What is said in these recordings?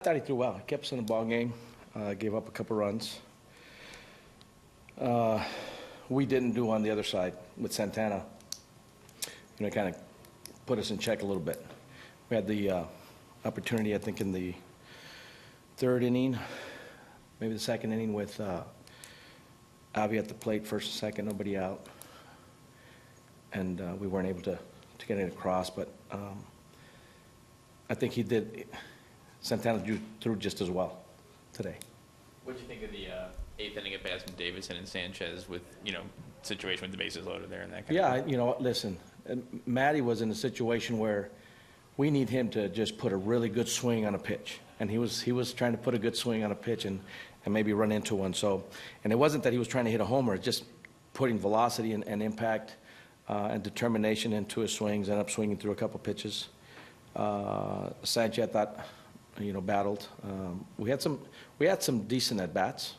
I thought he threw well. He kept us in the ball game, gave up a couple runs. We didn't do on the other side with Santana. Kind of put us in check a little bit. We had the opportunity, I think, in the third inning, maybe the second inning, with Avi at the plate, first and second, nobody out. And we weren't able to get it across, but I think he did. Santana threw just as well today. What do you think of the eighth inning at bats from Davidson and Sanchez with, situation with the bases loaded there and that kind of thing? Listen, Matty was in a situation where we need him to just put a really good swing on a pitch. And he was trying to put a good swing on a pitch and maybe run into one. So, and it wasn't that he was trying to hit a homer, just putting velocity and impact and determination into his swings, ended up swinging through a couple pitches. Sanchez, I thought, battled. We had some decent at bats.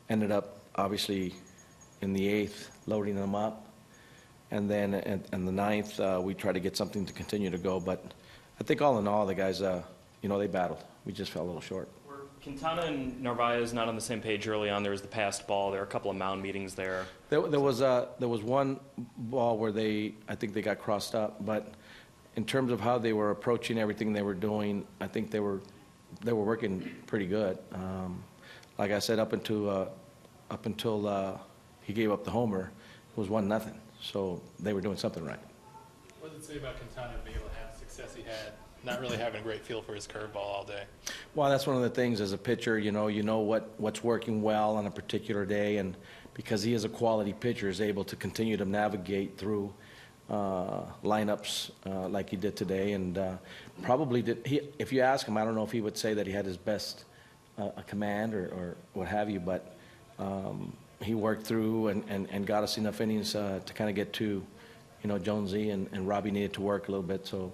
Ended up obviously in the eighth loading them up, and then in the ninth we tried to get something to continue to go. But I think all in all, the guys, they battled. We just fell a little short. Were Quintana and Narvaez not on the same page early on? There was the passed ball. There were a couple of mound meetings there. There was one ball where I think they got crossed up, but in terms of how they were approaching everything they were doing, I think they were working pretty good. Like I said, up until he gave up the homer, it was 1-0. So they were doing something right. What does it say about Quintana being able to have the success he had, not really having a great feel for his curveball all day? Well, that's one of the things as a pitcher. You know what's working well on a particular day, and because he is a quality pitcher, is able to continue to navigate through lineups like he did today, and probably did. If you ask him, I don't know if he would say that he had his best command or what have you, but he worked through and got us enough innings to kind of get to, Jonesy and Robbie needed to work a little bit, so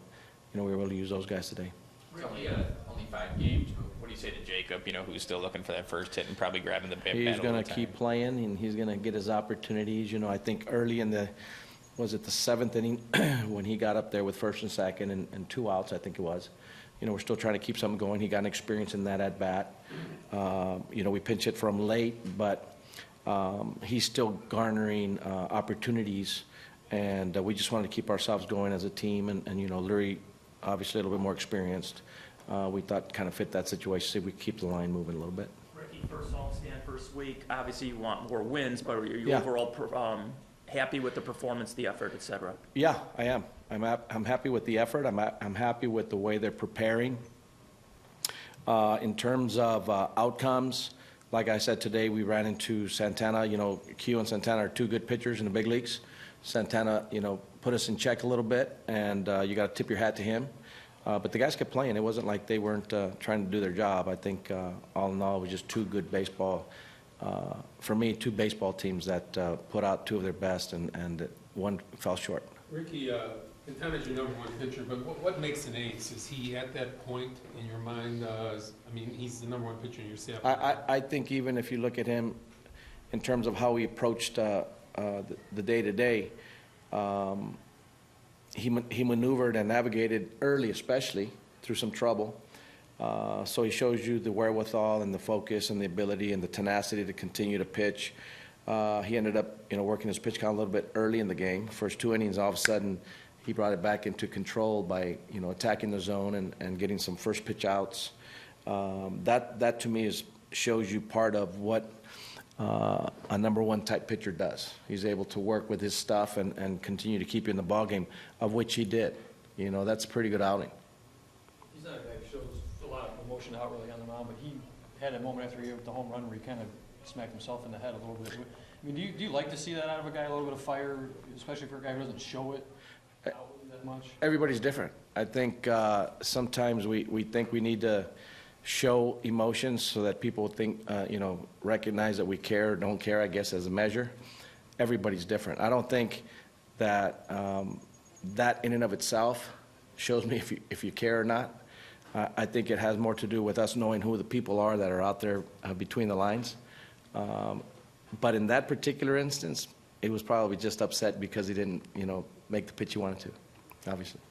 we were able to use those guys today. It's only 5 games. What do you say to Jacob, who's still looking for that first hit and probably grabbing the bat? He's going to keep playing, and he's going to get his opportunities. I think early in the seventh inning when he got up there with first and second and 2 outs, I think it was. We're still trying to keep something going. He got an experience in that at bat. We pinch hit for him late, but he's still garnering opportunities, and we just wanted to keep ourselves going as a team. And Lurie, obviously a little bit more experienced. We thought kind of fit that situation, see if we could keep the line moving a little bit. Ricky, first stand first week. Obviously, you want more wins, but are you Yeah. overall happy with the performance, the effort, et cetera? Yeah, I am. I'm happy with the effort. I'm happy with the way they're preparing. In terms of outcomes, like I said today, we ran into Santana. Q and Santana are 2 good pitchers in the big leagues. Santana, put us in check a little bit, and you got to tip your hat to him. But the guys kept playing. It wasn't like they weren't trying to do their job. I think all in all, it was just 2 good baseball. For me, 2 baseball teams that put out 2 of their best, and one fell short. Ricky, Quintana's your #1 pitcher, but what makes an ace? Is he at that point in your mind? He's the #1 pitcher in your staff. I think even if you look at him in terms of how he approached the day-to-day, he maneuvered and navigated early, especially through some trouble. So he shows you the wherewithal and the focus and the ability and the tenacity to continue to pitch. He ended up, working his pitch count a little bit early in the game. First 2 innings, all of a sudden, he brought it back into control by, attacking the zone and getting some first pitch outs. That to me shows you part of what a #1 type pitcher does. He's able to work with his stuff and continue to keep you in the ballgame, of which he did. That's a pretty good outing. He's not a guy who shows a lot of emotion out really on the mound, but he had a moment after he gave up the home run where he kind of smacked himself in the head a little bit. I mean, do you like to see that out of a guy, a little bit of fire, especially for a guy who doesn't show it out that much? Everybody's different. I think sometimes we think we need to show emotions so that people think, recognize that we care or don't care, I guess, as a measure. Everybody's different. I don't think that that in and of itself shows me if you care or not. I think it has more to do with us knowing who the people are that are out there between the lines. But in that particular instance, it was probably just upset because he didn't, make the pitch he wanted to, obviously.